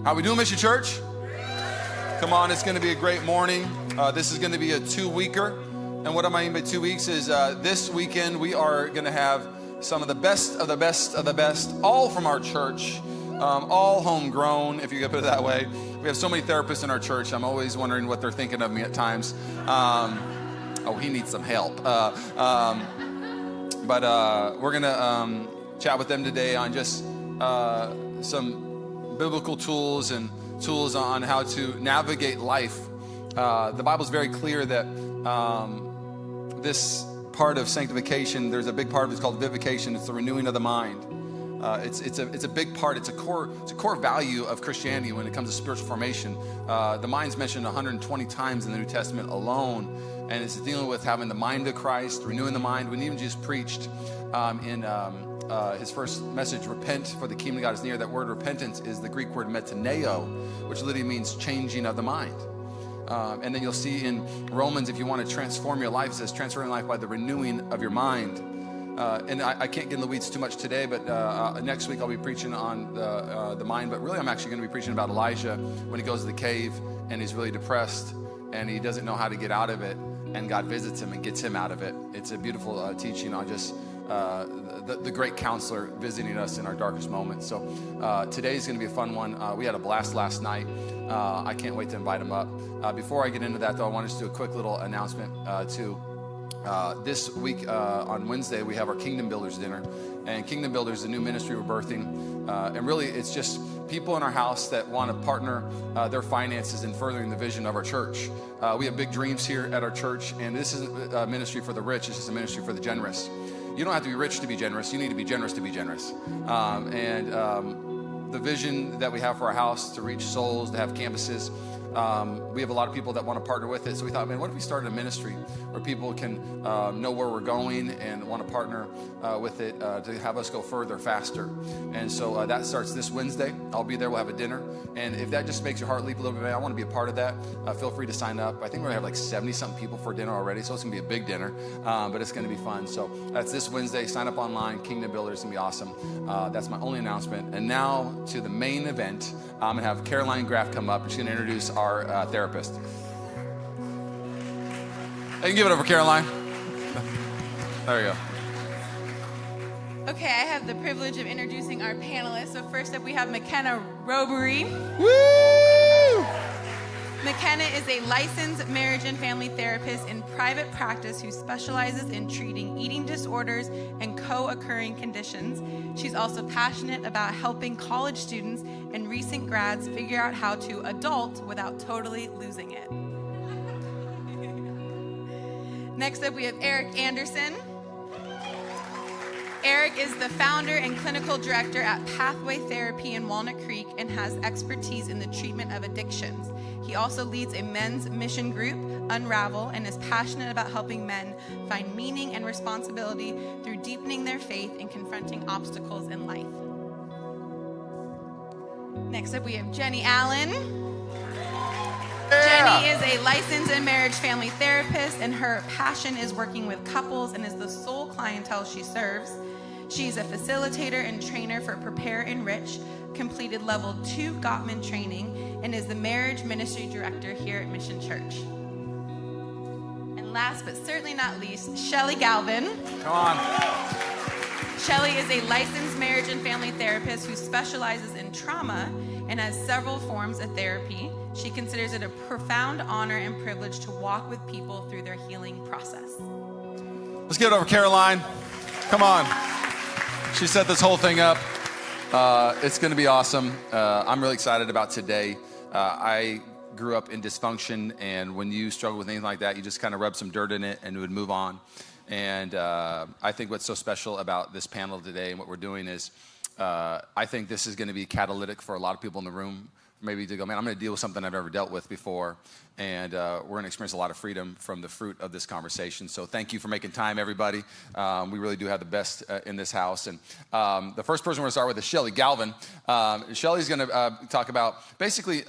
How we doing, Mission Church? Come on, it's going to be a great morning. This is going to be a 2-weeker. And what I mean by 2 weeks is this weekend we are going to have some of the best of the best of the best, all from our church, all homegrown, if you could put it that way. We have so many therapists in our church. I'm always wondering what they're thinking of me at times. Oh, he needs some help. But we're going to chat with them today on just some biblical tools and tools on how to navigate life. The Bible's very clear that this part of sanctification, there's a big part of it called vivification. It's the renewing of the mind. It's a big part. It's a core value of Christianity when it comes to spiritual formation. The mind's mentioned 120 times in the New Testament alone, and it's dealing with having the mind of Christ, renewing the mind. When even Jesus preached in his first message, repent for the kingdom of God is near. That word repentance is the Greek word metaneo, which literally means changing of the mind. And then you'll see in Romans, if you want to transform your life, it says transform your life by the renewing of your mind. And I can't get in the weeds too much today, but next week I'll be preaching on the mind. But really I'm actually going to be preaching about Elijah when he goes to the cave and he's really depressed and he doesn't know how to get out of it. And God visits him and gets him out of it. It's a beautiful teaching on just the great counselor visiting us in our darkest moments. So today's going to be a fun one. We had a blast last night. I can't wait to invite him up. Before I get into that, though, I want to do a quick little announcement too. This week on Wednesday, we have our Kingdom Builders dinner. And Kingdom Builders is a new ministry we're birthing. And really, it's just people in our house that want to partner their finances in furthering the vision of our church. We have big dreams here at our church, and this isn't a ministry for the rich. It's just a ministry for the generous. You don't have to be rich to be generous. You need to be generous to be generous. The vision that we have for our house to reach souls, to have campuses, we have a lot of people that want to partner with it. So we thought, man, what if we started a ministry where people can know where we're going and want to partner with it to have us go further, faster. And so that starts this Wednesday. I'll be there. We'll have a dinner. And if that just makes your heart leap a little bit, man, I want to be a part of that. Feel free to sign up. I think we're going to have like 70-something people for dinner already. So it's going to be a big dinner, but it's going to be fun. So that's this Wednesday. Sign up online. Kingdom Builders is going to be awesome. That's my only announcement. And now to the main event. I'm going to have Caroline Graff come up. She's going to introduce our therapist. You can give it over, Caroline. There you go. Okay, I have the privilege of introducing our panelists. So first up, we have McKenna Robery. Woo! McKenna is a licensed marriage and family therapist in private practice who specializes in treating eating disorders and co-occurring conditions. She's also passionate about helping college students and recent grads figure out how to adult without totally losing it. Next up, we have Eric Anderson. Eric is the founder and clinical director at Pathway Therapy in Walnut Creek and has expertise in the treatment of addictions. He also leads a men's mission group, Unravel, and is passionate about helping men find meaning and responsibility through deepening their faith and confronting obstacles in life. Next up, we have Jenny Allen. Jenny is a licensed and marriage family therapist, and her passion is working with couples and is the sole clientele she serves. She's a facilitator and trainer for Prepare Enrich, completed level 2 Gottman training, and is the marriage ministry director here at Mission Church. And last but certainly not least, Shelley Galvin. Come on. Shelley is a licensed marriage and family therapist who specializes in trauma and has several forms of therapy. She considers it a profound honor and privilege to walk with people through their healing process. Let's give it over, Caroline. Come on. She set this whole thing up. It's going to be awesome. I'm really excited about today. I grew up in dysfunction, and when you struggle with anything like that, you just kind of rub some dirt in it and it would move on. And I think what's so special about this panel today and what we're doing is I think this is going to be catalytic for a lot of people in the room, maybe to go, man, I'm going to deal with something I've never dealt with before. And we're going to experience a lot of freedom from the fruit of this conversation. So thank you for making time, everybody. We really do have the best in this house. And the first person we're going to start with is Shelley Galvin. Shelley's going to talk about basically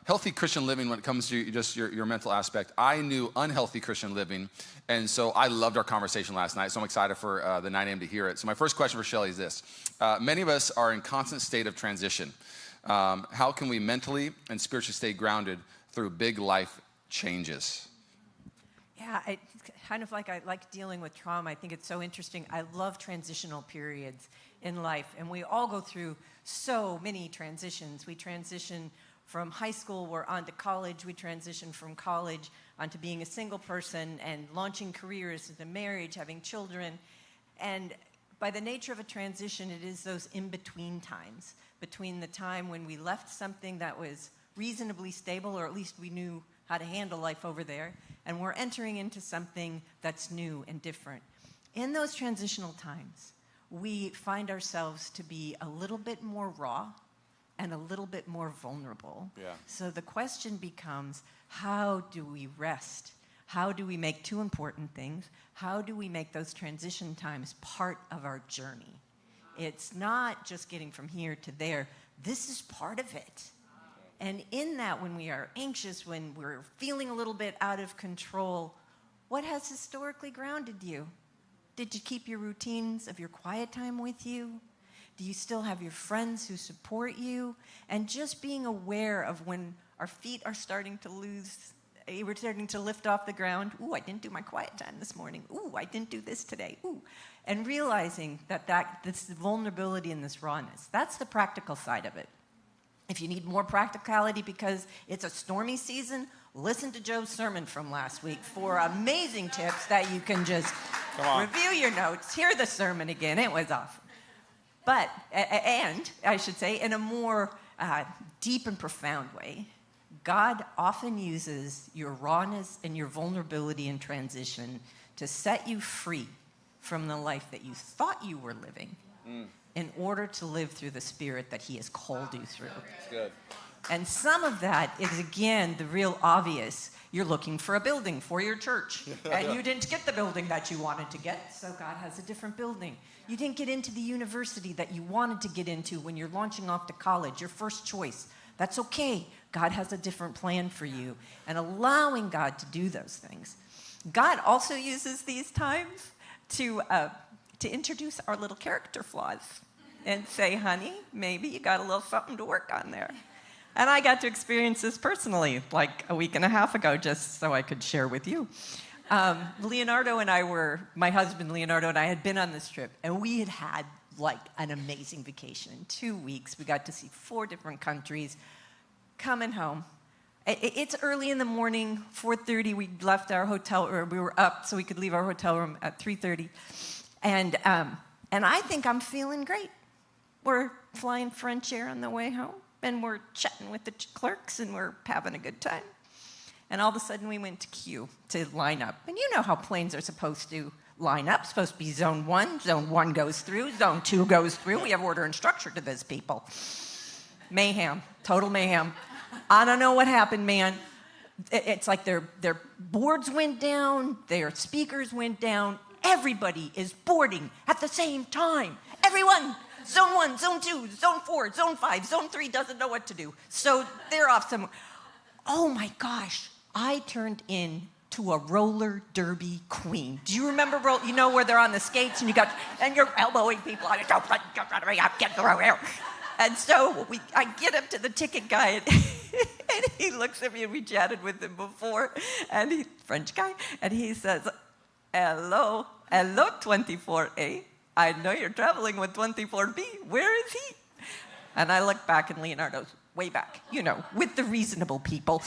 healthy Christian living when it comes to just your mental aspect. I knew unhealthy Christian living, and so I loved our conversation last night. So I'm excited for the 9 a.m. to hear it. So my first question for Shelley is this. Many of us are in constant state of transition. How can we mentally and spiritually stay grounded through big life changes? Yeah, kind of like I like dealing with trauma. I think it's so interesting. I love transitional periods in life, and we all go through so many transitions. We transition from high school, we're on to college. We transition from college onto being a single person and launching careers, into marriage, having children. And by the nature of a transition, it is those in-between times, between the time when we left something that was reasonably stable, or at least we knew how to handle life over there, and we're entering into something that's new and different. In those transitional times, we find ourselves to be a little bit more raw and a little bit more vulnerable. Yeah. So the question becomes, how do we rest? How do we make two important things? How do we make those transition times part of our journey? It's not just getting from here to there. This is part of it. And in that, when we are anxious, when we're feeling a little bit out of control, what has historically grounded you? Did you keep your routines of your quiet time with you? Do you still have your friends who support you? And just being aware of when our feet are starting to we're starting to lift off the ground. Ooh, I didn't do my quiet time this morning. Ooh, I didn't do this today. Ooh. And realizing that this vulnerability and this rawness, that's the practical side of it. If you need more practicality because it's a stormy season, listen to Joe's sermon from last week for amazing tips that you can just review your notes, hear the sermon again. It was awesome. But, and I should say, in a more deep and profound way, God often uses your rawness and your vulnerability in transition to set you free from the life that you thought you were living in order to live through the Spirit that He has called you through. That's good. And some of that is, again, the real obvious. You're looking for a building for your church, and you didn't get the building that you wanted to get, so God has a different building. You didn't get into the university that you wanted to get into when you're launching off to college, your first choice. That's okay. God has a different plan for you, and allowing God to do those things. God also uses these times to introduce our little character flaws and say, honey, maybe you got a little something to work on there. And I got to experience this personally like a week and a half ago, just so I could share with you. Leonardo and I my husband Leonardo and I had been on this trip, and we had like an amazing vacation. 2 weeks, we got to see 4 different countries. Coming home, it's early in the morning, 4:30, we left our hotel, or we were up so we could leave our hotel room at 3:30. And I think I'm feeling great. We're flying French Air on the way home, and we're chatting with the clerks, and we're having a good time. And all of a sudden, we went to queue to line up. And you know how planes are supposed to line up. Supposed to be zone 1. Zone 1 goes through. Zone 2 goes through. We have order and structure to this, people. Mayhem. Total mayhem. I don't know what happened, man. It's like their boards went down. Their speakers went down. Everybody is boarding at the same time. Everyone. Zone 1, Zone 2, Zone 4, Zone 5, Zone 3 doesn't know what to do. So they're off somewhere. Oh my gosh, I turned into a roller derby queen. Do you remember, you know, where they're on the skates and you're elbowing people. Get through here. And so I get up to the ticket guy, and he looks at me, and we chatted with him before, and French guy, and he says, hello, 24A. I know you're traveling with 24B. Where is he? And I look back, and Leonardo's way back, you know, with the reasonable people.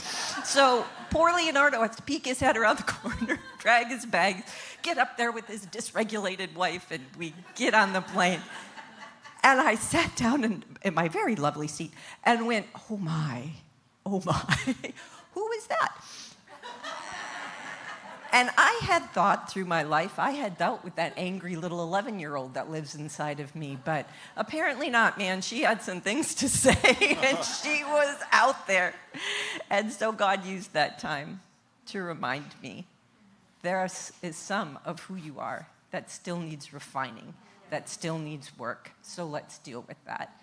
So poor Leonardo has to peek his head around the corner, drag his bags, get up there with his dysregulated wife, and we get on the plane. And I sat down in my very lovely seat and went, oh my, who is that? And I had thought through my life, I had dealt with that angry little 11-year-old that lives inside of me, but apparently not, man. She had some things to say, and she was out there. And so God used that time to remind me, there is some of who you are that still needs refining, that still needs work, so let's deal with that.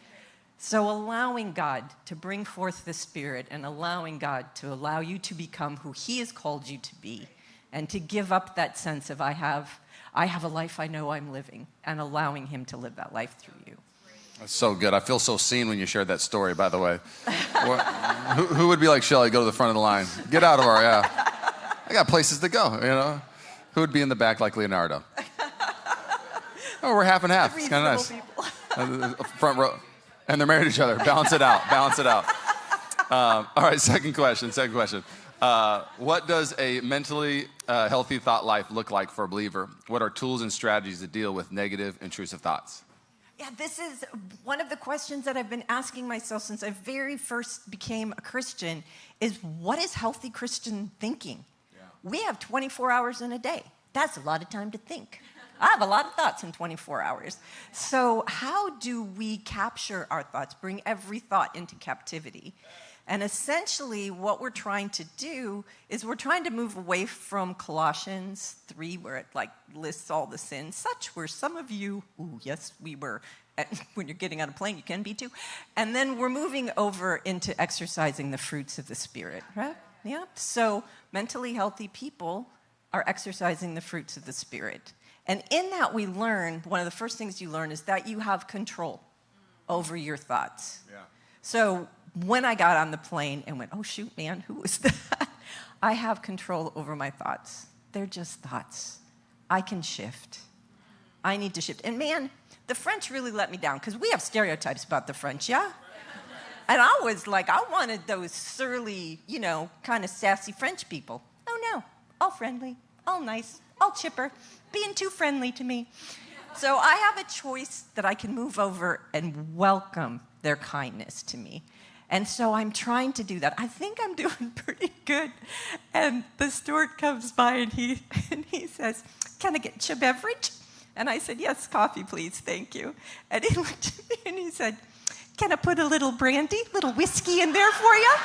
So allowing God to bring forth the Spirit and allowing God to allow you to become who He has called you to be, and to give up that sense of I have a life I know I'm living, and allowing Him to live that life through you. That's so good. I feel so seen when you shared that story, by the way. Who would be like Shelley, go to the front of the line? Get out of our, I got places to go, you know? Who would be in the back like Leonardo? Oh, we're half and half. It's kind of nice. Front row. And they're married to each other. Balance it out. Balance it out. All right, second question. What does a mentally healthy thought life look like for a believer? What are tools and strategies to deal with negative, intrusive thoughts? Yeah, this is one of the questions that I've been asking myself since I very first became a Christian is, what is healthy Christian thinking? Yeah. We have 24 hours in a day. That's a lot of time to think. I have a lot of thoughts in 24 hours. So how do we capture our thoughts, bring every thought into captivity? And essentially what we're trying to do is we're trying to move away from Colossians 3, where it like lists all the sins. Such were some of you. Ooh, yes, we were. When you're getting on a plane, you can be too. And then we're moving over into exercising the fruits of the Spirit, right? Yeah. So mentally healthy people are exercising the fruits of the Spirit. And in that we learn, one of the first things you learn is that you have control over your thoughts. Yeah. So when I got on the plane and went, oh shoot, man, who was that? I have control over my thoughts. They're just thoughts. I can shift. I need to shift. And man, the French really let me down, because we have stereotypes about the French, yeah? And I was like, I wanted those surly, kind of sassy French people. Oh no, all friendly, all nice, all chipper, being too friendly to me. So I have a choice that I can move over and welcome their kindness to me. And so I'm trying to do that. I think I'm doing pretty good. And the steward comes by and he says, can I get you a beverage? And I said, yes, coffee, please, thank you. And he looked at me and he said, can I put a little brandy, little whiskey in there for you?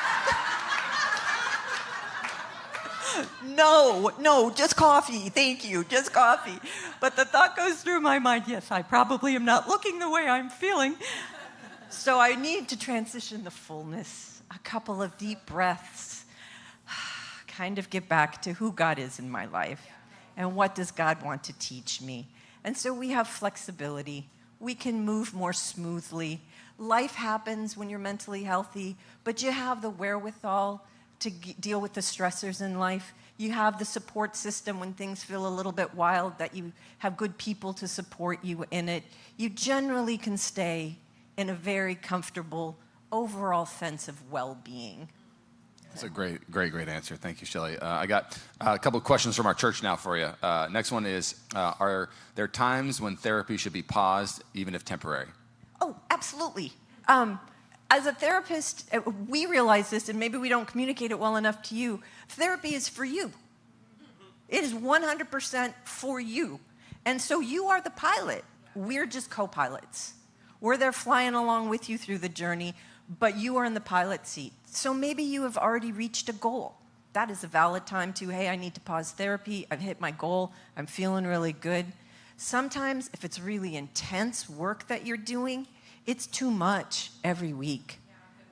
No, just coffee, thank you, just coffee. But the thought goes through my mind, yes, I probably am not looking the way I'm feeling. So I need to transition the fullness, a couple of deep breaths, kind of get back to who God is in my life and what does God want to teach me. And so we have flexibility. We can move more smoothly. Life happens when you're mentally healthy, but you have the wherewithal to deal with the stressors in life. You have the support system when things feel a little bit wild, that you have good people to support you in it. You generally can stay in a very comfortable overall sense of well-being. That's a great answer. Thank you, Shelley. I got a couple of questions from our church now for you. Next one is, are there times when therapy should be paused, even if temporary? Oh, absolutely. As a therapist, we realize this, and maybe we don't communicate it well enough to you. Therapy is for you. It is 100% for you. And so you are the pilot. We're just co-pilots. We're there flying along with you through the journey, but you are in the pilot seat. So maybe you have already reached a goal. That is a valid time to, hey, I need to pause therapy. I've hit my goal. I'm feeling really good. Sometimes, if it's really intense work that you're doing, it's too much every week.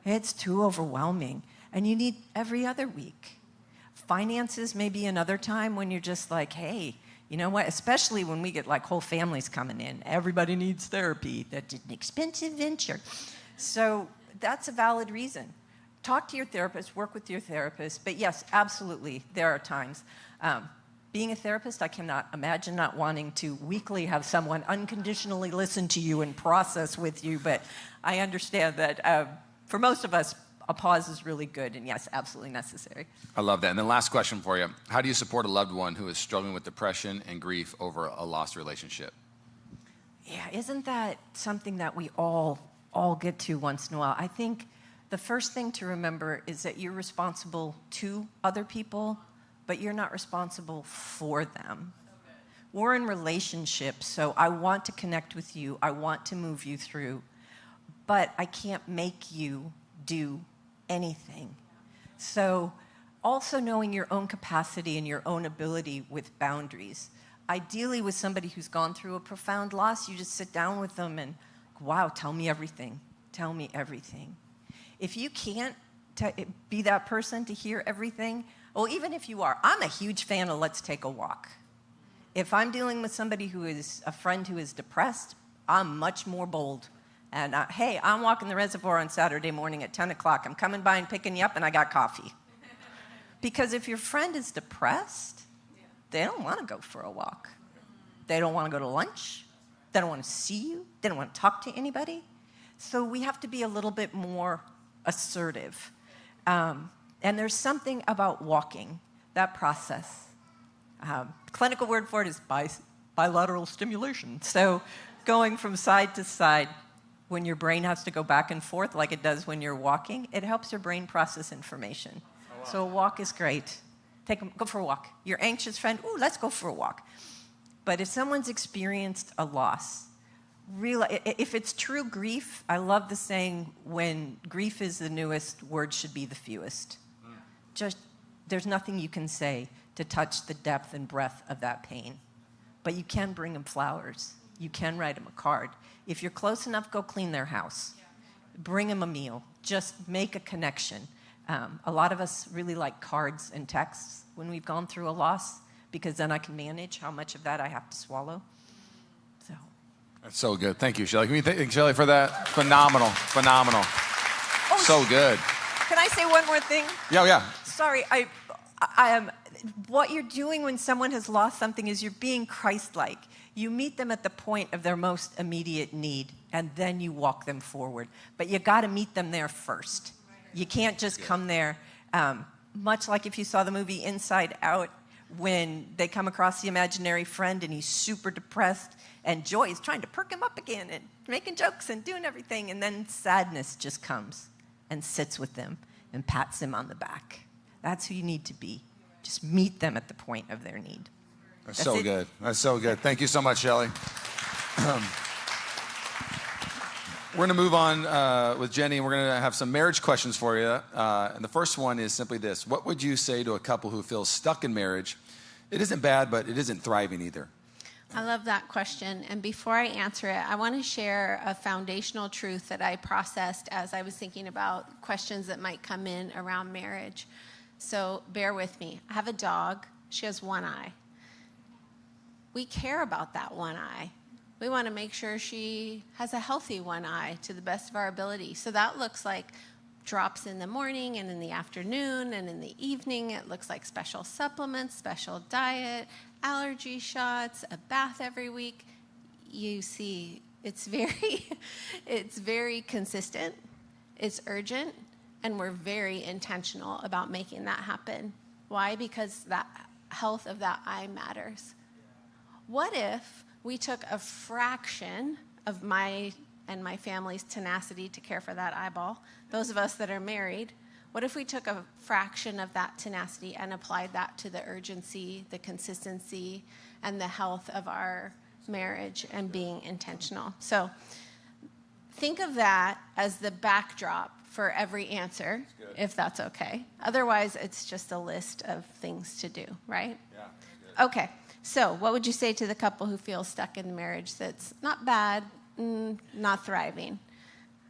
It's too overwhelming. And you need every other week. Finances may be another time when you're just like, hey, you know what? Especially when we get like whole families coming in. Everybody needs therapy. That's an expensive venture. So that's a valid reason. Talk to your therapist, work with your therapist. But yes, absolutely, there are times. Being a therapist, I cannot imagine not wanting to weekly have someone unconditionally listen to you and process with you. But I understand that for most of us, a pause is really good, and yes, absolutely necessary. I love that. And then last question for you. How do you support a loved one who is struggling with depression and grief over a lost relationship? Yeah, isn't that something that we all get to once in a while? I think the first thing to remember is that you're responsible to other people, but you're not responsible for them. Okay. We're in relationships, so I want to connect with you. I want to move you through, but I can't make you do anything. So also knowing your own capacity and your own ability with boundaries. Ideally, with somebody who's gone through a profound loss, you just sit down with them and, wow, tell me everything. Tell me everything. If you can't be that person to hear everything, well, even if you are, I'm a huge fan of let's take a walk. If I'm dealing with somebody who is a friend who is depressed, I'm much more bold. And hey, I'm walking the reservoir on Saturday morning at 10 o'clock. I'm coming by and picking you up, and I got coffee. Because if your friend is depressed, they don't want to go for a walk. They don't want to go to lunch. They don't want to see you. They don't want to talk to anybody. So we have to be a little bit more assertive. And there's something about walking, that process. Clinical word for it is bilateral stimulation. So going from side to side, when your brain has to go back and forth like it does when you're walking, it helps your brain process information. Oh, wow. So a walk is great. Go for a walk. Your anxious friend, ooh, let's go for a walk. But if someone's experienced a loss, if it's true grief, I love the saying, when grief is the newest, words should be the fewest. Just, there's nothing you can say to touch the depth and breadth of that pain. But you can bring them flowers. You can write them a card. If you're close enough, go clean their house. Bring them a meal. Just make a connection. A lot of us really like cards and texts when we've gone through a loss, because then I can manage how much of that I have to swallow. So. That's so good. Thank you, Shelley. Can we thank Shelley for that? Phenomenal. Oh, so good. Can I say one more thing? Yeah. Sorry, I am. What you're doing when someone has lost something is you're being Christ-like. You meet them at the point of their most immediate need, and then you walk them forward. But you got to meet them there first. You can't just come there. Much like if you saw the movie Inside Out, when they come across the imaginary friend and he's super depressed, and Joy is trying to perk him up again and making jokes and doing everything, and then sadness just comes and sits with them and pats them on the back. That's who you need to be. Just meet them at the point of their need. That's so good. That's so good. Thank you so much, Shelley. We're going to move on with Jenny, and we're going to have some marriage questions for you. And the first one is simply this. What would you say to a couple who feels stuck in marriage? It isn't bad, but it isn't thriving either. I love that question. And before I answer it, I want to share a foundational truth that I processed as I was thinking about questions that might come in around marriage. So bear with me. I have a dog. She has one eye. We care about that one eye. We want to make sure she has a healthy one eye to the best of our ability. So that looks like drops in the morning and in the afternoon and in the evening. It looks like special supplements, special diet, allergy shots, a bath every week. You see, it's very consistent. It's urgent, and we're very intentional about making that happen. Why? Because that health of that eye matters. What if we took a fraction of my and my family's tenacity to care for that eyeball, those of us that are married, what if we took a fraction of that tenacity and applied that to the urgency, the consistency, and the health of our marriage and being intentional? So think of that as the backdrop for every answer, if that's okay. Otherwise, it's just a list of things to do, right? Yeah. Okay. So what would you say to the couple who feels stuck in the marriage that's not bad, not thriving?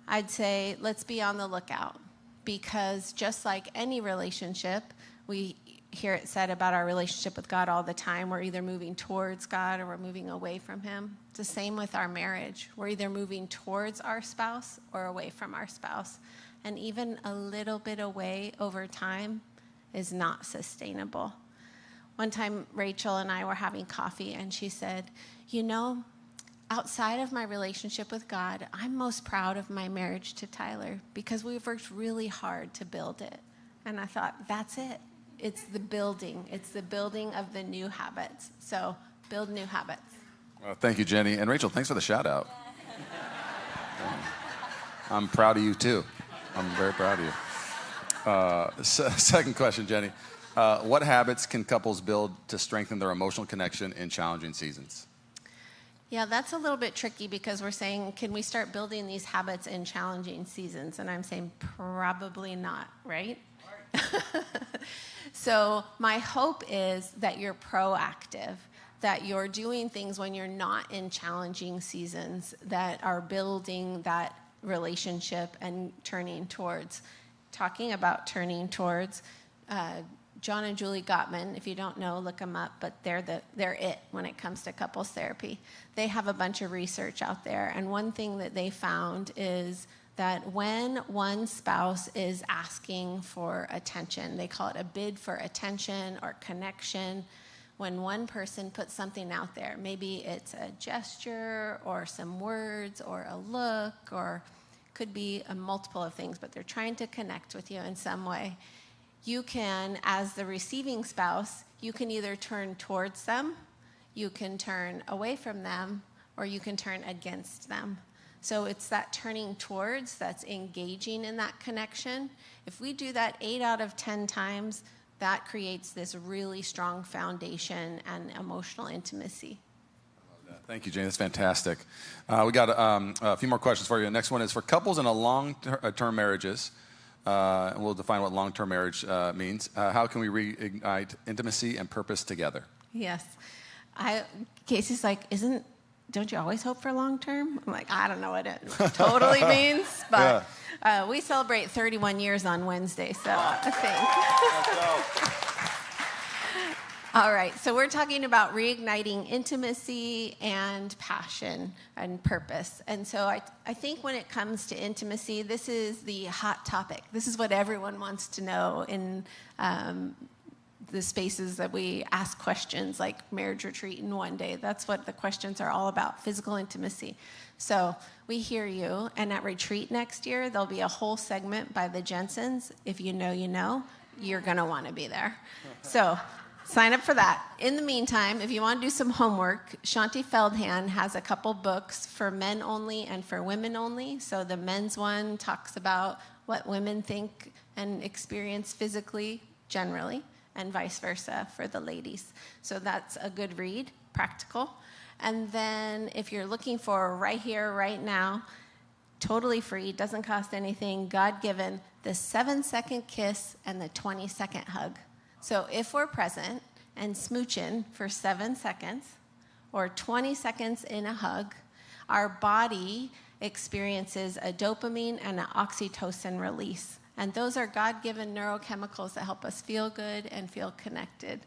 I'd say let's be on the lookout, because just like any relationship, we hear it said about our relationship with God all the time. We're either moving towards God or we're moving away from him. It's the same with our marriage. We're either moving towards our spouse or away from our spouse. And even a little bit away over time is not sustainable. One time, Rachel and I were having coffee, and she said, you know, outside of my relationship with God, I'm most proud of my marriage to Tyler because we've worked really hard to build it. And I thought, that's it. It's the building. It's the building of the new habits. So build new habits. Well, thank you, Jenny. And Rachel, thanks for the shout out. I'm proud of you, too. I'm very proud of you. Second question, Jenny. What habits can couples build to strengthen their emotional connection in challenging seasons? Yeah, that's a little bit tricky because we're saying, can we start building these habits in challenging seasons? And I'm saying probably not, right? So my hope is that you're proactive, that you're doing things when you're not in challenging seasons that are building that relationship and turning towards. Talking about turning towards, John and Julie Gottman. If you don't know, look them up, but they're it when it comes to couples therapy. They have a bunch of research out there, and one thing that they found is that when one spouse is asking for attention, they call it a bid for attention or connection. When one person puts something out there, maybe it's a gesture or some words or a look, or could be a multiple of things, but they're trying to connect with you in some way. You can, as the receiving spouse, you can either turn towards them, you can turn away from them, or you can turn against them. So it's that turning towards that's engaging in that connection. If we do that 8 out of 10 times, that creates this really strong foundation and emotional intimacy. Thank you, Jane. That's fantastic. We got a few more questions for you. The next one is for couples in a long-term marriages. And we'll define what long-term marriage means. How can we reignite intimacy and purpose together? Yes. Casey's like, don't you always hope for long-term? I'm like, I don't know what it totally means, but we celebrate 31 years on Wednesday, so I think. All right, so we're talking about reigniting intimacy and passion and purpose. And so I think when it comes to intimacy, this is the hot topic. This is what everyone wants to know in the spaces that we ask questions like marriage retreat in one day. That's what the questions are all about, physical intimacy. So we hear you, and at retreat next year, there'll be a whole segment by the Jensens. If you know, you know, you're gonna wanna be there. So sign up for that. In the meantime, if you want to do some homework, Shanti Feldhahn has a couple books for men only and for women only. So the men's one talks about what women think and experience physically, generally, and vice versa for the ladies. So that's a good read, practical. And then if you're looking for right here, right now, totally free, doesn't cost anything, God-given, the 7-second kiss and the 20-second hug. So if we're present and smooching for 7 seconds or 20 seconds in a hug, our body experiences a dopamine and an oxytocin release. And those are God-given neurochemicals that help us feel good and feel connected.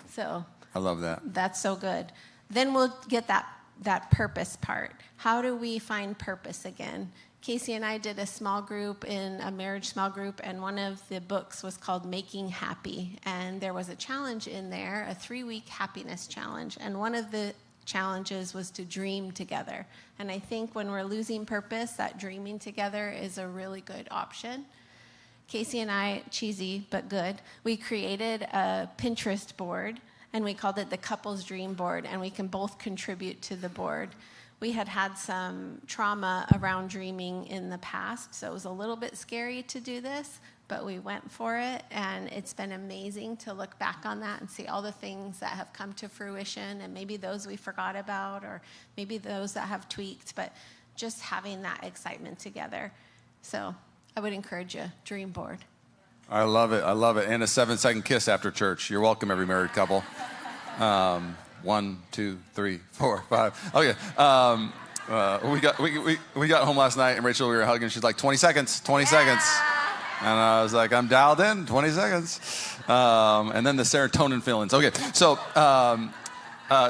So I love that. That's so good. Then we'll get that purpose part. How do we find purpose again? Casey and I did a small group in a marriage small group, and one of the books was called Making Happy. And there was a challenge in there, a 3-week happiness challenge. And one of the challenges was to dream together. And I think when we're losing purpose, that dreaming together is a really good option. Casey and I, cheesy but good, we created a Pinterest board, and we called it the Couples Dream Board, and we can both contribute to the board. We had some trauma around dreaming in the past, so it was a little bit scary to do this, but we went for it, and it's been amazing to look back on that and see all the things that have come to fruition, and maybe those we forgot about, or maybe those that have tweaked, but just having that excitement together. So I would encourage you, dream board. I love it. I love it. And a 7-second kiss after church. You're welcome, every married couple. 1, 2, 3, 4, 5. Okay. We got home last night, and Rachel, we were hugging. She's like, 20 seconds, 20 seconds. And I was like, I'm dialed in, 20 seconds. And then the serotonin feelings. Okay. So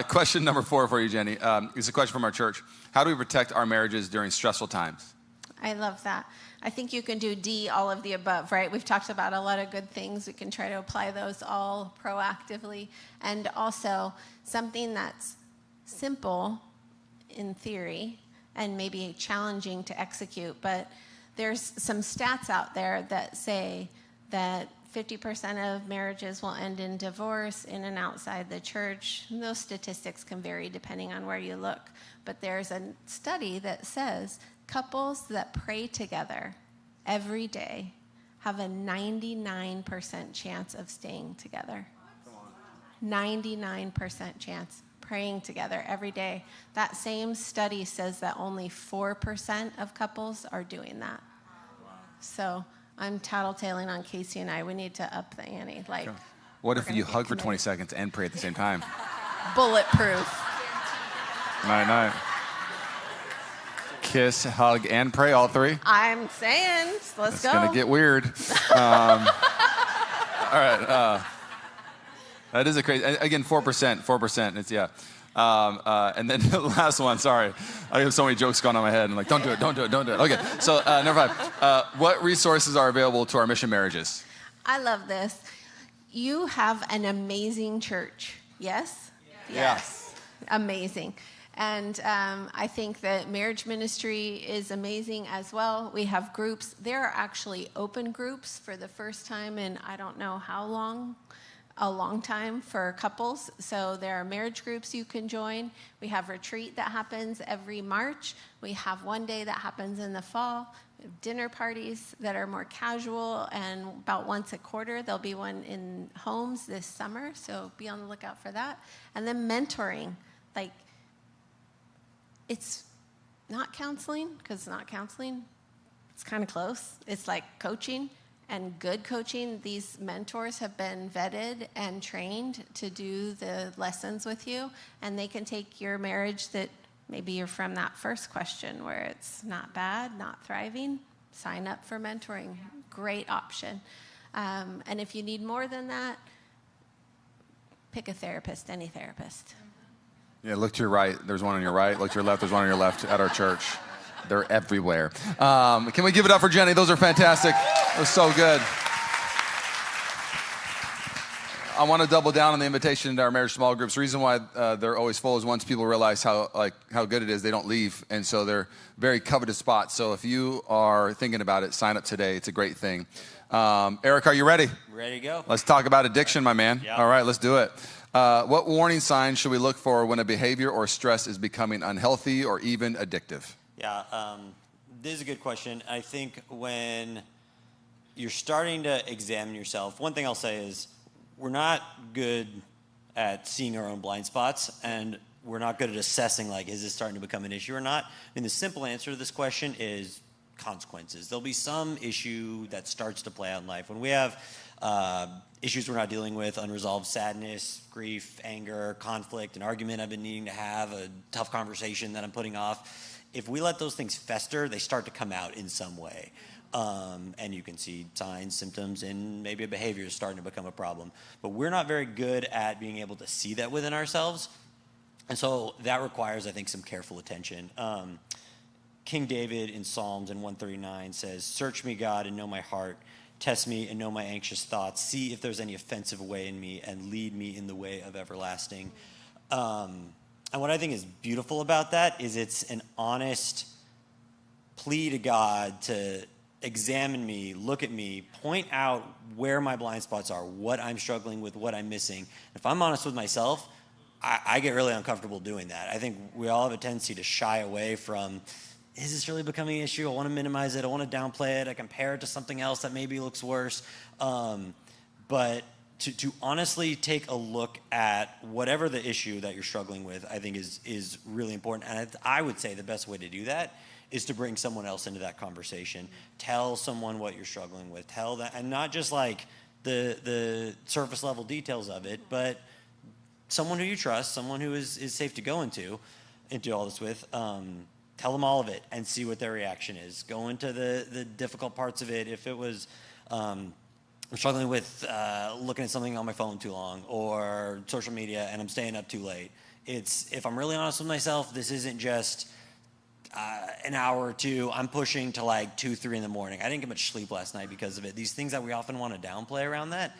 question number 4 for you, Jenny. It's a question from our church. How do we protect our marriages during stressful times? I love that. I think you can do D, all of the above, right? We've talked about a lot of good things. We can try to apply those all proactively. And also something that's simple in theory and maybe challenging to execute. But there's some stats out there that say that 50% of marriages will end in divorce in and outside the church. And those statistics can vary depending on where you look. But there's a study that says couples that pray together every day have a 99% chance of staying together. 99% chance praying together every day. That same study says that only 4% of couples are doing that. So I'm tattletaling on Casey and I. We need to up the ante. Like, what if you hug for 20 seconds and pray at the same time? Bulletproof. Night. Kiss, hug, and pray, all 3? I'm saying, let's go. It's going to get weird. right. That is a crazy, again, 4%. It's, yeah. And then the last one, sorry. I have so many jokes going on in my head. I'm like, don't do it. Okay, so number 5. What resources are available to our mission marriages? I love this. You have an amazing church. Yes? Yes. Amazing. And I think that marriage ministry is amazing as well. We have groups. There are actually open groups for the first time in I don't know how long, a long time for couples. So there are marriage groups you can join. We have retreat that happens every March. We have one day that happens in the fall. We have dinner parties that are more casual, and about once a quarter there'll be one in homes this summer. So be on the lookout for that. And then mentoring, like it's not counseling, because it's not counseling. It's kind of close. It's like coaching. And good coaching, these mentors have been vetted and trained to do the lessons with you, and they can take your marriage that maybe you're from that first question where it's not bad, not thriving, sign up for mentoring. Great option. And if you need more than that, pick a therapist, any therapist. Yeah, look to your right. There's one on your right. Look to your left. There's one on your left at our church. They're everywhere. Can we give it up for Jenny? Those are fantastic. That was so good. I want to double down on the invitation to our marriage small groups. The reason why they're always full is once people realize how good it is, they don't leave. And so they're very coveted spots. So if you are thinking about it, sign up today. It's a great thing. Eric, are you ready? Ready to go. Let's talk about addiction, my man. Yeah. All right, let's do it. What warning signs should we look for when a behavior or stress is becoming unhealthy or even addictive? Yeah, this is a good question. I think when you're starting to examine yourself, one thing I'll say is we're not good at seeing our own blind spots, and we're not good at assessing, like, is this starting to become an issue or not? I mean, the simple answer to this question is consequences. There'll be some issue that starts to play out in life. When we have issues we're not dealing with, unresolved sadness, grief, anger, conflict, an argument I've been needing to have, a tough conversation that I'm putting off, if we let those things fester, they start to come out in some way. And you can see signs, symptoms, and maybe a behavior is starting to become a problem. But we're not very good at being able to see that within ourselves. And so that requires, I think, some careful attention. King David in Psalms in 139 says, "Search me, God, and know my heart. Test me and know my anxious thoughts. See if there's any offensive way in me, and lead me in the way of everlasting." And what I think is beautiful about that is it's an honest plea to God to examine me, look at me, point out where my blind spots are, what I'm struggling with, what I'm missing. If I'm honest with myself, I get really uncomfortable doing that. I think we all have a tendency to shy away from, is this really becoming an issue? I want to minimize it. I want to downplay it. I compare it to something else that maybe looks worse. But to honestly take a look at whatever the issue that you're struggling with, I think is really important. And I would say the best way to do that is to bring someone else into that conversation. Tell someone what you're struggling with. Tell that, and not just like the surface level details of it, but someone who you trust, someone who is safe to go into all this with. Tell them all of it and see what their reaction is. Go into the difficult parts of it. If it was, I'm struggling with looking at something on my phone too long, or social media, and I'm staying up too late. If I'm really honest with myself, this isn't just an hour or two. I'm pushing to like 2, 3 in the morning. I didn't get much sleep last night because of it. These things that we often want to downplay around that,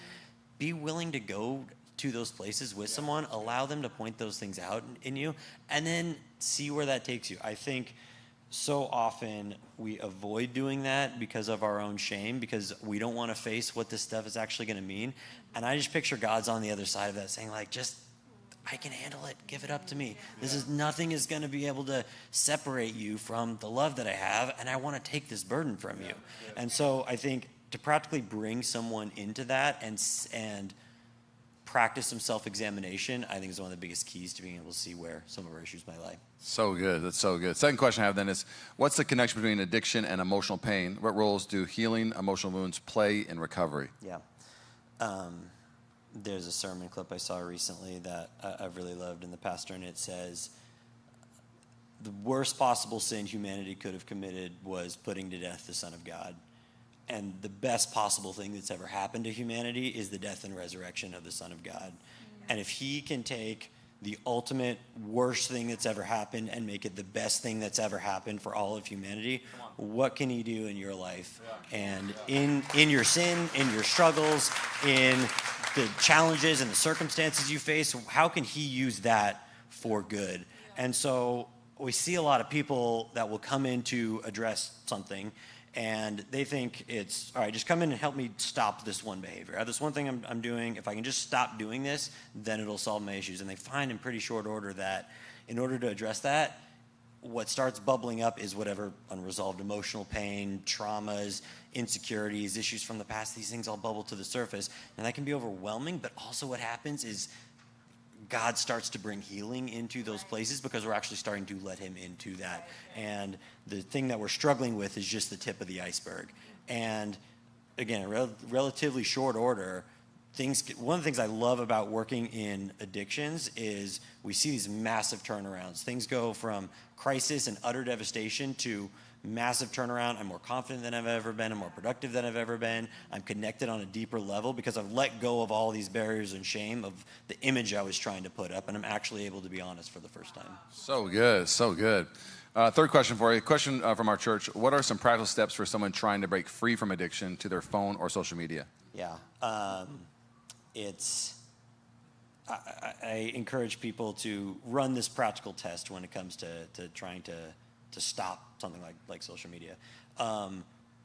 be willing to go to those places with someone, allow them to point those things out in you, and then see where that takes you. I think so often we avoid doing that because of our own shame, because we don't want to face what this stuff is actually going to mean. And I just picture God's on the other side of that saying, like, just, I can handle it. Give it up to me. Nothing is going to be able to separate you from the love that I have, and I want to take this burden from you. And so I think to practically bring someone into that and practice some self-examination, I think is one of the biggest keys to being able to see where some of our issues might lie. So good. That's so good. Second question I have then is, what's the connection between addiction and emotional pain? What roles do healing emotional wounds play in recovery? Yeah. There's a sermon clip I saw recently that I've really loved in the pastor, and it says, the worst possible sin humanity could have committed was putting to death the Son of God. And the best possible thing that's ever happened to humanity is the death and resurrection of the Son of God. And if he can take the ultimate worst thing that's ever happened and make it the best thing that's ever happened for all of humanity, what can he do in your life? And in your sin, in your struggles, in the challenges and the circumstances you face, how can he use that for good? And so we see a lot of people that will come in to address something, and they think it's, all right, just come in and help me stop this one behavior. I have this one thing I'm doing. If I can just stop doing this, then it'll solve my issues. And they find in pretty short order that in order to address that, what starts bubbling up is whatever unresolved emotional pain, traumas, insecurities, issues from the past. These things all bubble to the surface. And that can be overwhelming, but also what happens is God starts to bring healing into those places because we're actually starting to let him into that. And the thing that we're struggling with is just the tip of the iceberg. And again, in relatively short order, one of the things I love about working in addictions is we see these massive turnarounds. Things go from crisis and utter devastation to massive turnaround. I'm more confident than I've ever been. I'm more productive than I've ever been. I'm connected on a deeper level because I've let go of all these barriers and shame of the image I was trying to put up, and I'm actually able to be honest for the first time. So good, so good. Third question for you. Question from our church. What are some practical steps for someone trying to break free from addiction to their phone or social media? Yeah. I encourage people to run this practical test when it comes to trying to stop something like social media.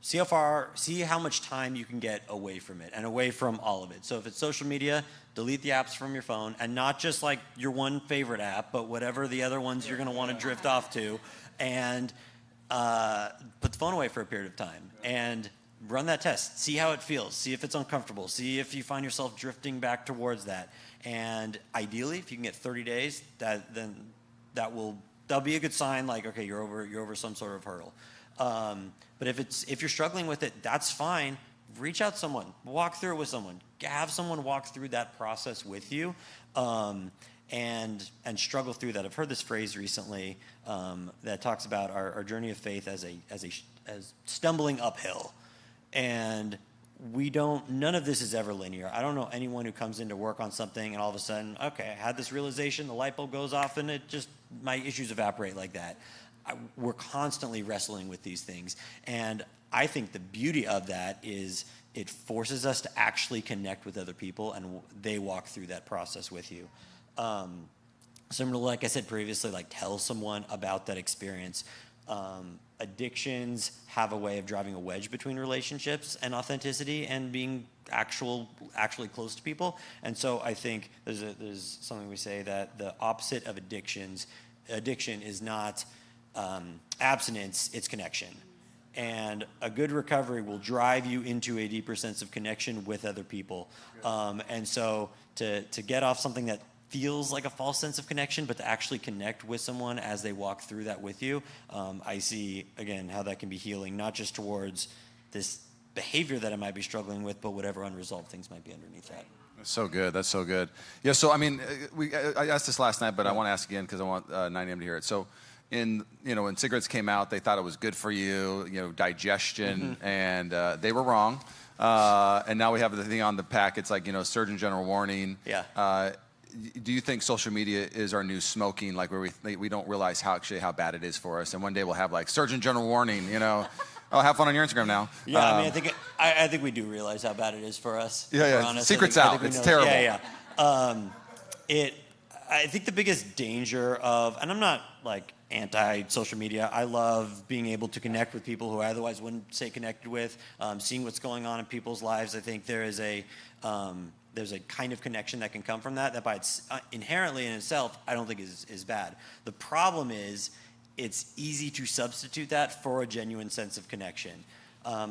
See how much time you can get away from it and away from all of it. So if it's social media, delete the apps from your phone, and not just like your one favorite app, but whatever the other ones you're going to want to drift off to, and put the phone away for a period of time and run that test. See how it feels. See if it's uncomfortable. See if you find yourself drifting back towards that. And ideally, if you can get 30 days, that'll be a good sign. Like, okay, you're over some sort of hurdle. But if you're struggling with it, that's fine. Reach out to someone. Walk through it with someone. Have someone walk through that process with you, and struggle through that. I've heard this phrase recently that talks about our journey of faith as stumbling uphill. And none of this is ever linear. I don't know anyone who comes in to work on something and all of a sudden, okay, I had this realization, the light bulb goes off, and my issues evaporate like that. We're constantly wrestling with these things. And I think the beauty of that is it forces us to actually connect with other people, and they walk through that process with you. Similar to, like I said previously, like tell someone about that experience. Addictions have a way of driving a wedge between relationships and authenticity and being actually close to people. And so I think there's something we say that the opposite of addiction is not abstinence, it's connection. And a good recovery will drive you into a deeper sense of connection with other people. And so to get off something that feels like a false sense of connection, but to actually connect with someone as they walk through that with you, I see, again, how that can be healing, not just towards this behavior that I might be struggling with, but whatever unresolved things might be underneath that. That's so good. That's so good. Yeah, so, I mean, I asked this last night, but I want to ask again because I want 9 a.m. to hear it. So, when cigarettes came out, they thought it was good for you, digestion, and they were wrong. And now we have the thing on the pack. It's like, Surgeon General warning. Yeah. Do you think social media is our new smoking, like where we don't realize how bad it is for us, and one day we'll have like Surgeon General warning, oh, have fun on your Instagram now. Yeah, I think we do realize how bad it is for us. Yeah. Honest. Secret's out. It's terrible. Yeah. I think the biggest danger of, and I'm not like anti-social media. I love being able to connect with people who I otherwise wouldn't stay connected with, seeing what's going on in people's lives. I think there's a kind of connection that can come from that by inherently in itself, I don't think is bad. The problem is it's easy to substitute that for a genuine sense of connection.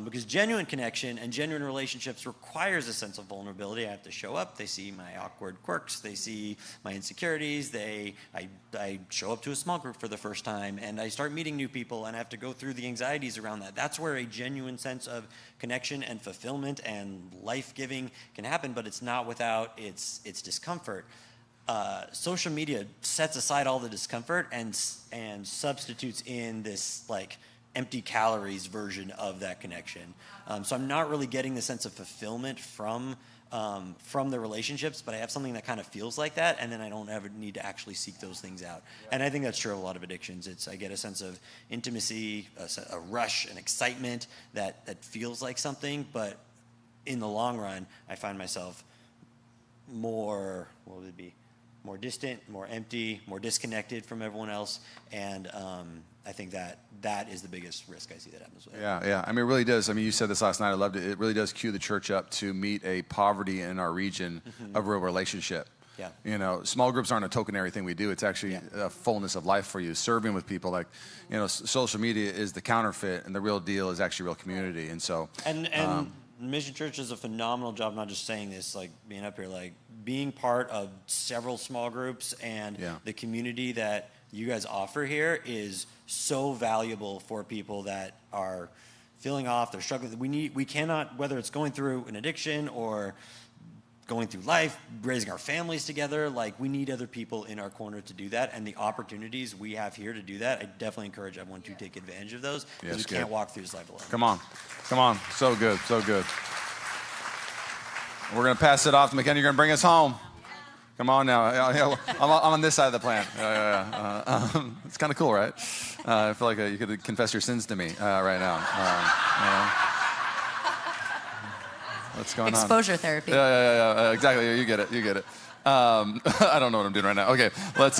Because genuine connection and genuine relationships requires a sense of vulnerability. I have to show up. They see my awkward quirks. They see my insecurities. I show up to a small group for the first time, and I start meeting new people, and I have to go through the anxieties around that. That's where a genuine sense of connection and fulfillment and life-giving can happen, but it's not without its discomfort. Social media sets aside all the discomfort and substitutes in this like empty calories version of that connection. So I'm not really getting the sense of fulfillment from the relationships, but I have something that kind of feels like that, and then I don't ever need to actually seek those things out. And I think that's true of a lot of addictions. I get a sense of intimacy, a rush, an excitement that feels like something, but in the long run, I find myself more distant, more empty, more disconnected from everyone else, and I think that is the biggest risk I see that happens with. Yeah. I mean, it really does. I mean, you said this last night. I loved it. It really does cue the church up to meet a poverty in our region of real relationship. Yeah. You know, small groups aren't a tokenary thing we do. It's actually a fullness of life for you, serving with people. Like, you know, social media is the counterfeit, and the real deal is actually real community. And so, and Mission Church does a phenomenal job, not just saying this, like being up here, like being part of several small groups, and the community that you guys offer here is so valuable for people that are feeling off, they're struggling. We cannot, whether it's going through an addiction or going through life, raising our families together, like we need other people in our corner to do that, and the opportunities we have here to do that, I definitely encourage everyone to take advantage of those, because we can't walk through this life alone. Come on. So good. We're going to pass it off to McKenna. You're going to bring us home. Come on now. I'm on this side of the plant. It's kind of cool, right? I feel like you could confess your sins to me right now. What's going on? Exposure therapy. Yeah. Exactly. You get it. I don't know what I'm doing right now. Okay, let's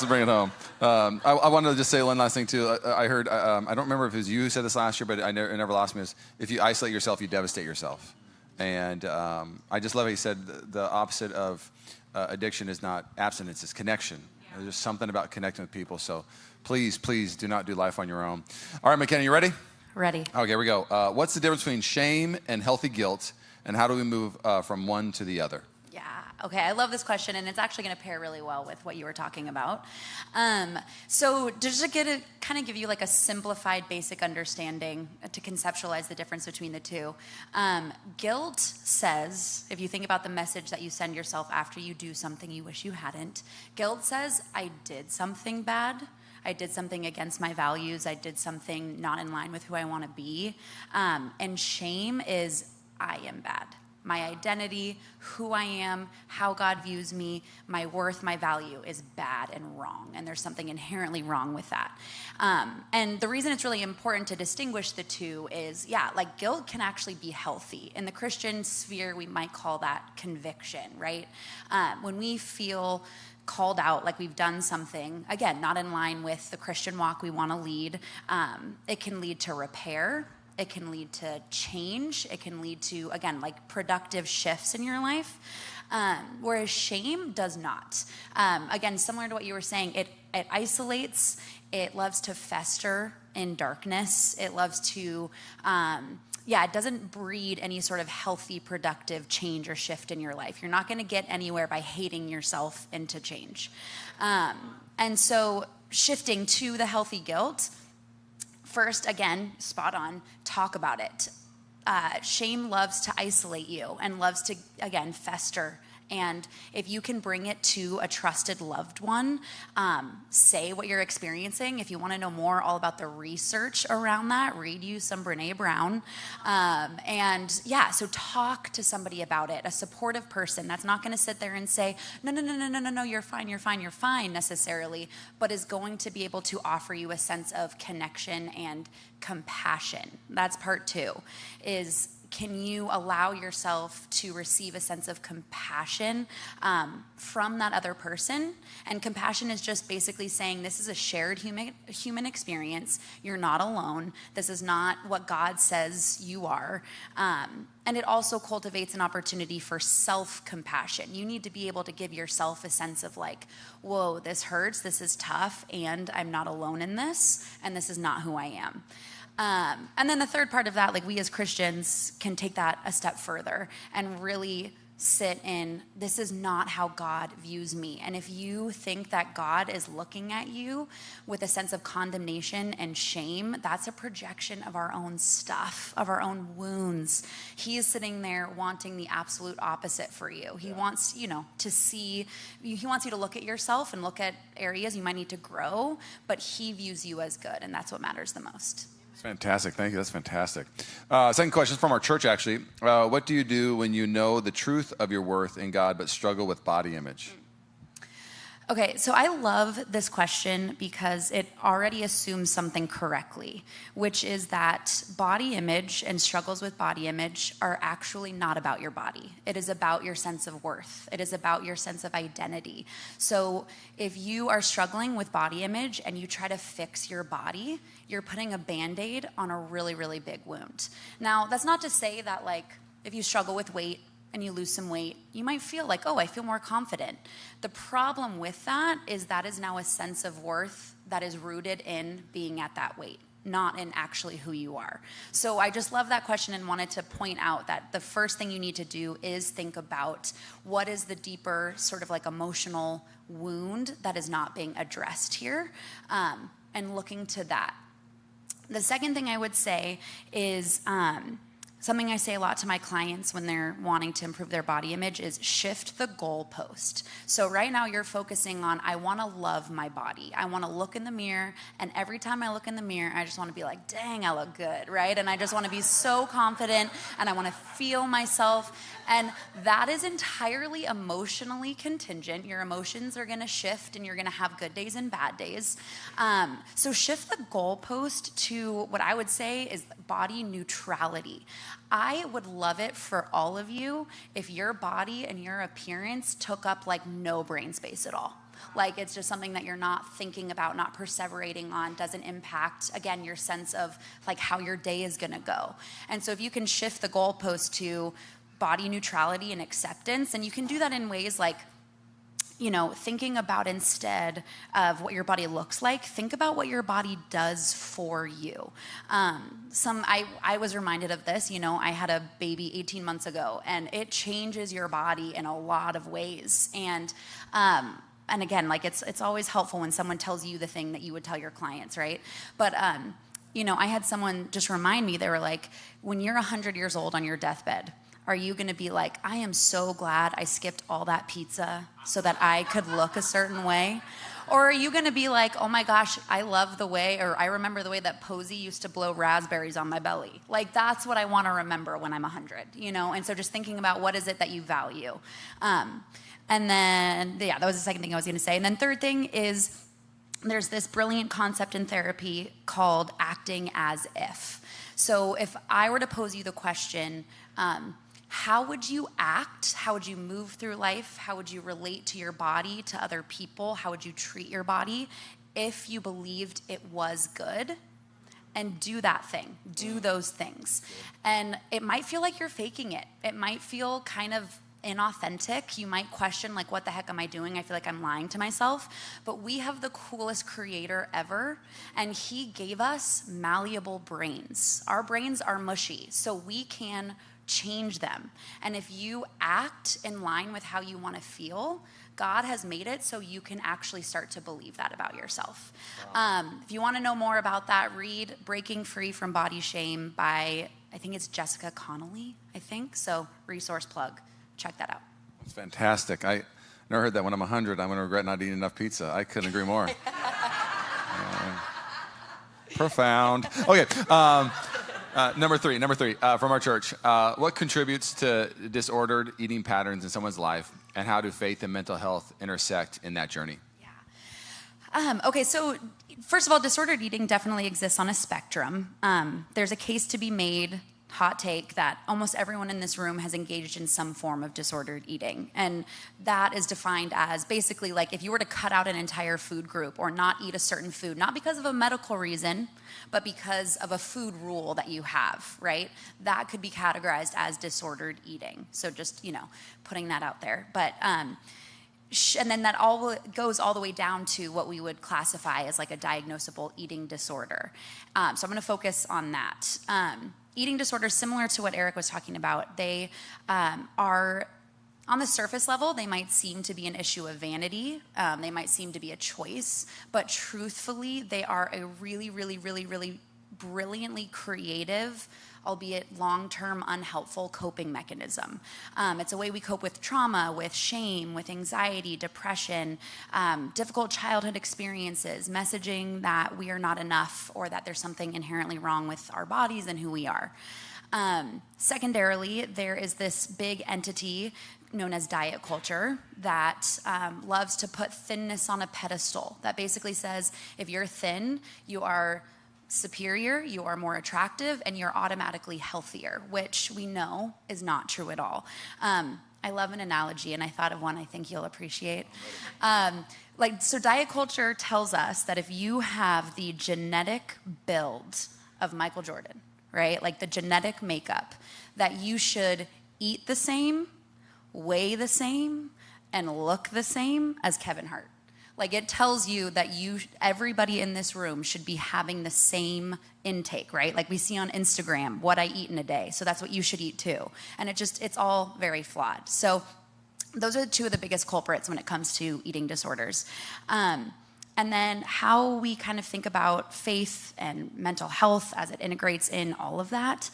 bring it home. I wanted to just say one last thing too. I heard. I don't remember if it was you who said this last year, but it never lost me. Is if you isolate yourself, you devastate yourself. And I just love how he said the opposite of addiction is not abstinence, it's connection. There's just something about connecting with people. So please do not do life on your own. All right, McKenna, you ready? Ready. Okay, here we go. What's the difference between shame and healthy guilt, and how do we move from one to the other? Yeah. Okay. I love this question, and it's actually going to pair really well with what you were talking about. So just to kind of give you like a simplified, basic understanding to conceptualize the difference between the two. Guilt says, if you think about the message that you send yourself after you do something you wish you hadn't, guilt says, I did something bad. I did something against my values. I did something not in line with who I want to be. And shame is, I am bad. My identity, who I am, how God views me, my worth, my value is bad and wrong. And there's something inherently wrong with that. And the reason it's really important to distinguish the two is, like guilt can actually be healthy. In the Christian sphere, we might call that conviction, right? When we feel called out, like we've done something, again, not in line with the Christian walk we want to lead, it can lead to repair. It can lead to change. It can lead to, again, like productive shifts in your life, whereas shame does not. Again, similar to what you were saying, it isolates. It loves to fester in darkness. It loves to, it doesn't breed any sort of healthy, productive change or shift in your life. You're not going to get anywhere by hating yourself into change. And so shifting to the healthy guilt, first, again, spot on, talk about it. Shame loves to isolate you and loves to, again, fester. And if you can bring it to a trusted loved one, say what you're experiencing. If you want to know more all about the research around that, read you some Brene Brown. So talk to somebody about it, a supportive person that's not going to sit there and say, no, you're fine necessarily, but is going to be able to offer you a sense of connection and compassion. That's part two, is can you allow yourself to receive a sense of compassion from that other person? And compassion is just basically saying this is a shared human experience. You're not alone. This is not what God says you are. And it also cultivates an opportunity for self-compassion. You need to be able to give yourself a sense of like, whoa, this hurts, this is tough, and I'm not alone in this, and this is not who I am. And then the third part of that, like we as Christians can take that a step further and really sit in, this is not how God views me. And if you think that God is looking at you with a sense of condemnation and shame, that's a projection of our own stuff, of our own wounds. He is sitting there wanting the absolute opposite for you. He wants, to see, he wants you to look at yourself and look at areas you might need to grow, but he views you as good, and that's what matters the most. Fantastic. Thank you. That's fantastic. Second question is from our church, actually. What do you do when you know the truth of your worth in God but struggle with body image? Okay, so I love this question because it already assumes something correctly, which is that body image and struggles with body image are actually not about your body. It is about your sense of worth. It is about your sense of identity. So if you are struggling with body image and you try to fix your body, you're putting a Band-Aid on a really, really big wound. Now, that's not to say that, if you struggle with weight and you lose some weight, you might feel like, oh, I feel more confident. The problem with that is now a sense of worth that is rooted in being at that weight, not in actually who you are. So I just love that question and wanted to point out that the first thing you need to do is think about what is the deeper sort of emotional wound that is not being addressed here, and looking to that. The second thing I would say is, something I say a lot to my clients when they're wanting to improve their body image is shift the goalpost. So right now you're focusing on, I want to love my body. I want to look in the mirror, and every time I look in the mirror, I just want to be like, dang, I look good, right? And I just want to be so confident, and I want to feel myself. And that is entirely emotionally contingent. Your emotions are going to shift, and you're going to have good days and bad days. So shift the goalpost to what I would say is body neutrality. I would love it for all of you if your body and your appearance took up no brain space at all. It's just something that you're not thinking about, not perseverating on, doesn't impact, again, your sense of how your day is going to go. And so if you can shift the goalpost to body neutrality and acceptance, and you can do that in ways thinking about, instead of what your body looks like, think about what your body does for you. I was reminded of this, I had a baby 18 months ago, and it changes your body in a lot of ways. And again, it's always helpful when someone tells you the thing that you would tell your clients, right? But I had someone just remind me, they were like, when you're 100 years old on your deathbed, are you going to be like, I am so glad I skipped all that pizza so that I could look a certain way? Or are you going to be like, oh my gosh, I love the way, or I remember the way that Posey used to blow raspberries on my belly. That's what I want to remember when I'm 100, And so just thinking about what is it that you value. And then, that was the second thing I was going to say. And then third thing is, there's this brilliant concept in therapy called acting as if. So if I were to pose you the question, how would you act? How would you move through life? How would you relate to your body, to other people? How would you treat your body if you believed it was good? And do that thing. Do those things. And it might feel like you're faking it. It might feel kind of inauthentic. You might question, what the heck am I doing? I feel like I'm lying to myself. But we have the coolest creator ever, and he gave us malleable brains. Our brains are mushy, so we can change them. And if you act in line with how you want to feel, God has made it so you can actually start to believe that about yourself. Wow. If you want to know more about that, read Breaking Free from Body Shame by, I think it's Jessica Connolly, So resource plug. Check that out. It's fantastic. I never heard that when I'm 100, I'm going to regret not eating enough pizza. I couldn't agree more. Profound. Okay. Number three from our church. What contributes to disordered eating patterns in someone's life, and how do faith and mental health intersect in that journey? Yeah. Okay, so first of all, disordered eating definitely exists on a spectrum. There's a case to be made, hot take, that almost everyone in this room has engaged in some form of disordered eating. And that is defined as basically if you were to cut out an entire food group or not eat a certain food, not because of a medical reason, but because of a food rule that you have, right? That could be categorized as disordered eating. So just, putting that out there. But, and then that all goes all the way down to what we would classify as a diagnosable eating disorder. So I'm going to focus on that. Eating disorders, similar to what Eric was talking about, they are On the surface level, they might seem to be an issue of vanity. They might seem to be a choice, but truthfully, they are a really, really, really, really brilliantly creative, albeit long-term unhelpful coping mechanism. It's a way we cope with trauma, with shame, with anxiety, depression, difficult childhood experiences, messaging that we are not enough or that there's something inherently wrong with our bodies and who we are. Secondarily, there is this big entity known as diet culture that loves to put thinness on a pedestal. That basically says if you're thin, you are superior, you are more attractive, and you're automatically healthier, which we know is not true at all. I love an analogy, and I thought of one I think you'll appreciate. So diet culture tells us that if you have the genetic build of Michael Jordan, right, like the genetic makeup, that you should eat the same, weigh the same, and look the same as Kevin Hart. Like it tells you that everybody in this room should be having the same intake, right? Like we see on Instagram what I eat in a day. So that's what you should eat too. And it's all very flawed. So those are two of the biggest culprits when it comes to eating disorders. And then how we kind of think about faith and mental health as it integrates in all of that.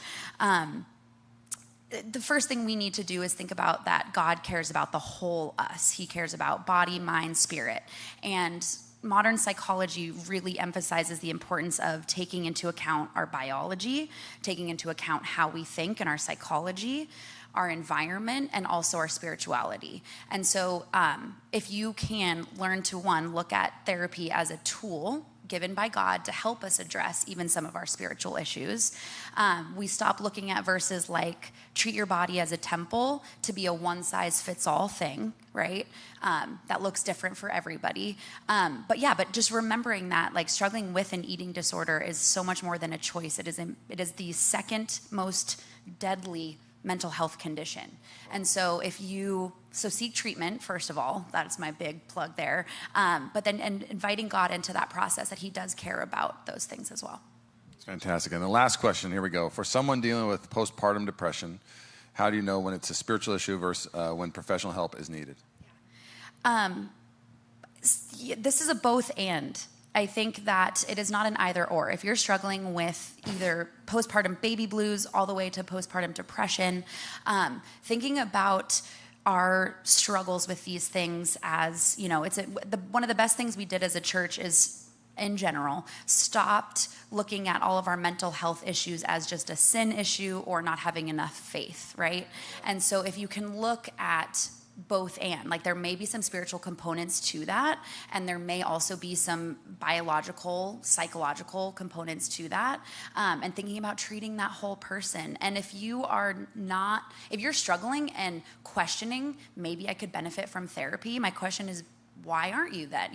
The first thing we need to do is think about that God cares about the whole us. He cares about body, mind, spirit. And modern psychology really emphasizes the importance of taking into account our biology, taking into account how we think and our psychology, our environment, and also our spirituality. And so if you can learn to, one, look at therapy as a tool given by God to help us address even some of our spiritual issues. We stop looking at verses like treat your body as a temple to be a one-size-fits-all thing, right? That looks different for everybody. But just remembering that like struggling with an eating disorder is so much more than a choice. It is the second most deadly mental health condition. And so seek treatment, first of all, that's my big plug there. But then inviting God into that process, that he does care about those things as well. It's fantastic. And the last question, here we go. For someone dealing with postpartum depression, how do you know when it's a spiritual issue versus when professional help is needed? This is a both and. I think that it is not an either or. If you're struggling with either postpartum baby blues all the way to postpartum depression, thinking about our struggles with these things as, one of the best things we did as a church is, in general, stopped looking at all of our mental health issues as just a sin issue or not having enough faith, right? And so if you can look at both and, like there may be some spiritual components to that, and there may also be some biological, psychological components to that, and thinking about treating that whole person. And if you're struggling and questioning, maybe I could benefit from therapy, my question is, why aren't you that?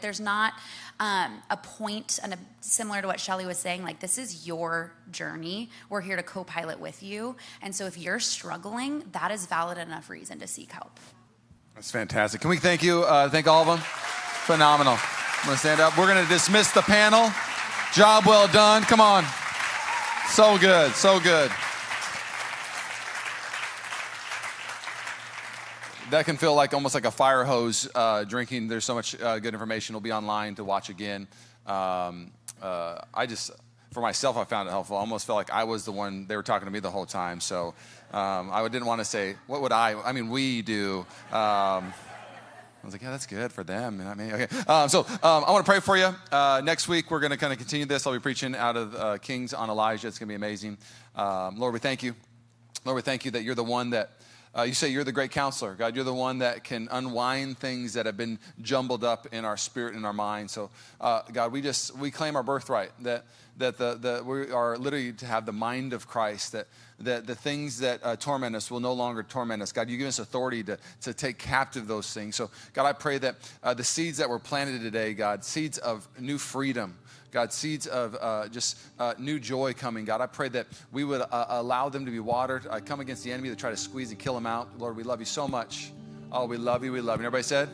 There's not a point, and similar to what Shelley was saying, like this is your journey. We're here to co-pilot with you. And so if you're struggling, that is valid enough reason to seek help. That's fantastic. Can we thank you? Thank all of them. Phenomenal. I'm going to stand up. We're going to dismiss the panel. Job well done. Come on. So good. So good. That can feel like almost like a fire hose drinking. There's so much good information. It'll be online to watch again. For myself, I found it helpful. I almost felt like I was the one, they were talking to me the whole time. So I didn't want to say, what would we do. I was like, yeah, that's good for them, not me. Okay. I want to pray for you. Next week, we're going to kind of continue this. I'll be preaching out of Kings on Elijah. It's going to be amazing. Lord, we thank you. Lord, we thank you that you're the one that you say you're the great counselor. God, you're the one that can unwind things that have been jumbled up in our spirit and our mind. So, God, we claim our birthright, that we are literally to have the mind of Christ, that the things that torment us will no longer torment us. God, you give us authority to take captive those things. So, God, I pray that the seeds that were planted today, God, seeds of new freedom, God, seeds of new joy coming. God, I pray that we would allow them to be watered. I come against the enemy that try to squeeze and kill them out. Lord, we love you so much. Oh, we love you. We love you. And everybody said?